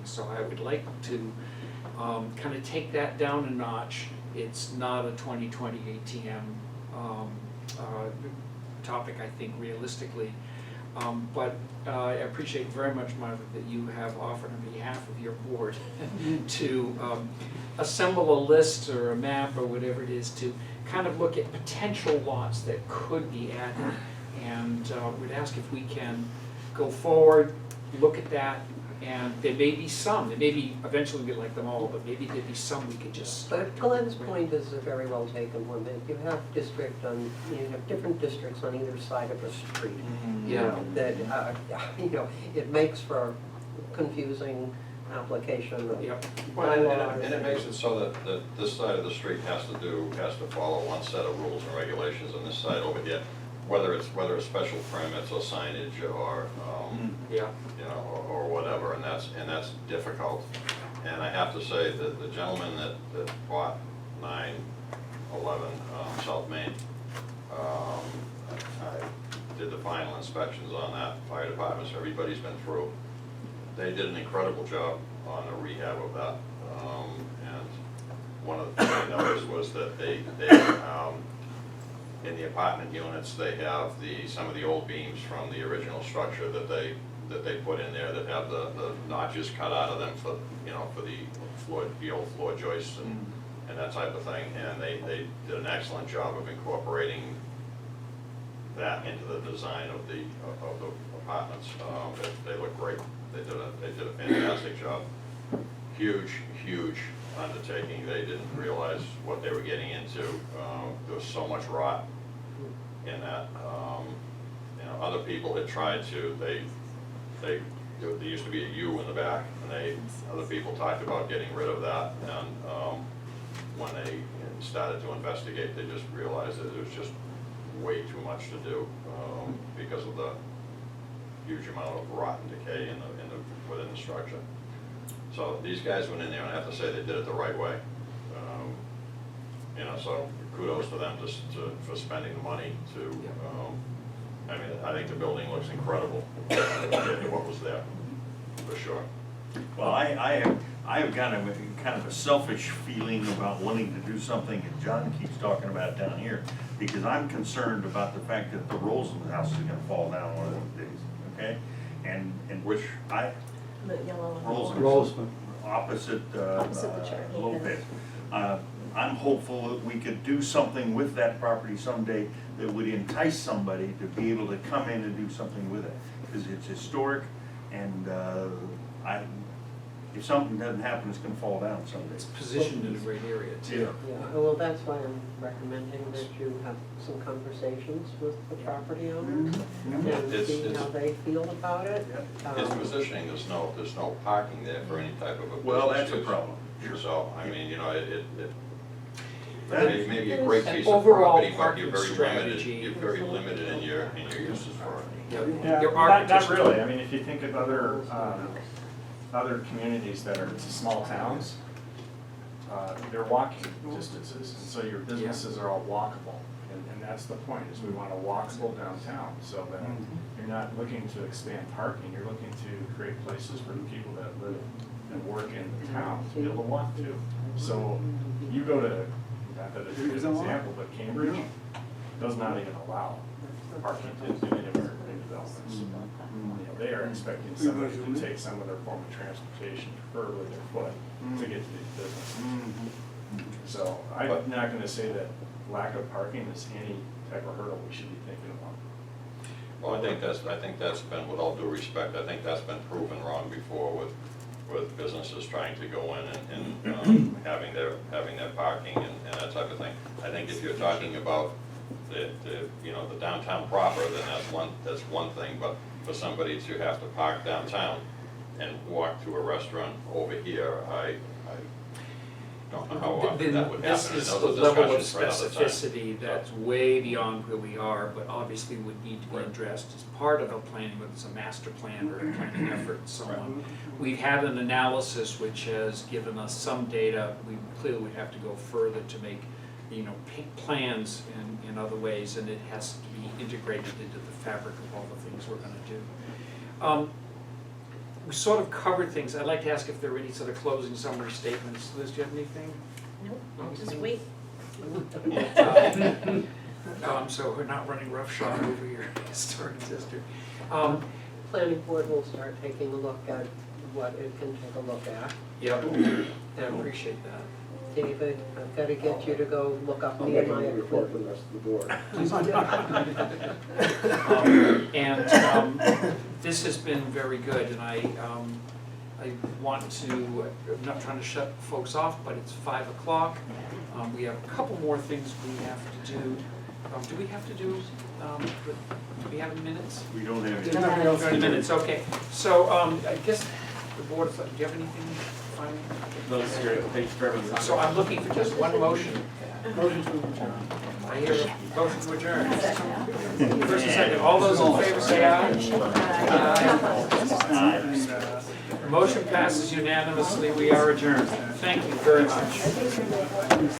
So I would like to kind of take that down a notch. It's not a 2020 ATM topic, I think, realistically. But I appreciate very much, Martha, that you have offered on behalf of your board to assemble a list or a map or whatever it is to kind of look at potential lots that could be added. And we'd ask if we can go forward, look at that, and there may be some, there may be, eventually we like them all, but maybe there'd be some we could just start. But Glenn's point is a very well taken one, that you have you have different districts on either side of a street. You know, that, it makes for confusing application of Yep. Well, bylaws. and it makes it so that this side of the street has to follow one set of rules and regulations, and this side over here, whether it's special permits or signage or, Yeah. you know, or whatever, and that's difficult. And I have to say that the gentleman that bought 911 South Main, I did the final inspections on that fire department, so everybody's been through. They did an incredible job on the rehab of that. And one of the things I noticed was that they in the apartment units, they have some of the old beams from the original structure that they put in there that have the notches cut out of them for the old floor joists and that type of thing. And they did an excellent job of incorporating that into the design of the apartments. They look great. They did a fantastic job. Huge undertaking. They didn't realize what they were getting into. There was so much rot in that. Other people had tried to. There used to be a U in the back, and other people talked about getting rid of that. And when they started to investigate, they just realized that it was just way too much to do because of the huge amount of rot and decay within the structure. So these guys went in there, and I have to say they did it the right way. So kudos to them for spending the money to. I mean, I think the building looks incredible. What was there, for sure. Well, I have kind of a selfish feeling about wanting to do something, and John keeps talking about down here, because I'm concerned about the fact that the Roseland house is gonna fall down one of those days, okay? And Which The yellow one. Roseland, opposite Opposite the church. Lopez. I'm hopeful that we could do something with that property someday that would entice somebody to be able to come in and do something with it, because it's historic, and if something doesn't happen, it's gonna fall down someday. It's positioned in a great area too. Yeah, well, that's why I'm recommending that you have some conversations with the property owners and see how they feel about it. its positioning, there's no parking there for any type of a business Well, that's a use. problem. So, I mean, That- it may be a great An piece of overall property, but parking you're very limited, strategy. you're very limited in your uses for it. Yeah, Your not architecture- really. I mean, if you think of other communities that are small towns, they're walking distances, and so your businesses are all walkable. And that's the point, is we want a walkable downtown, so that you're not looking to expand parking, you're looking to create places for the people that live and work in the town to be able to walk to. So you go to, not that it's a good example, but Cambridge does not even allow parking in any of our new developments. They are expecting somebody to take some of their form of transportation, preferably their foot, to get to these businesses. So I'm not gonna say that lack of parking is any type of hurdle we should be thinking about. Well, I think that's been, with all due respect, I think that's been proven wrong before with businesses trying to go in and having their parking and that type of thing. I think if you're talking about the downtown proper, then that's one thing, but for somebody to have to park downtown and walk to a restaurant over here, I don't know how often that would happen. This And is those the are level of discussions for another time. specificity that's way beyond where we are, but obviously would need to be addressed as part of a planning, whether it's a master plan or a planning effort and so on. We've had an analysis which has given us some data. We clearly would have to go further to make, plans in other ways, and it has to be integrated into the fabric of all the things we're gonna do. we sort of covered things. I'd like to ask if there are any sort of closing summary statements. Liz, do you have anything? Nope, I'll just wait. So we're not running roughshod over your historic district. Planning board will start taking a look at what it can take a look at. Yep, I appreciate that. David, I've got to get you to go look up I'll make a Nehemiah report for Clinton. the rest of the board. This has been very good, and I want to, I'm not trying to shut folks off, but it's 5 o'clock. We have a couple more things we have to do. Do we have to do, do we have minutes? We don't have There's any. nothing else to do. Minutes, okay. So, I guess the board, do you have anything final? Those here, page 37. So I'm looking for just one motion. Motion to adjourn. I hear a motion to adjourn. First and second, all those in favor say aye. Aye. Motion passes unanimously, we are adjourned. Thank you very much.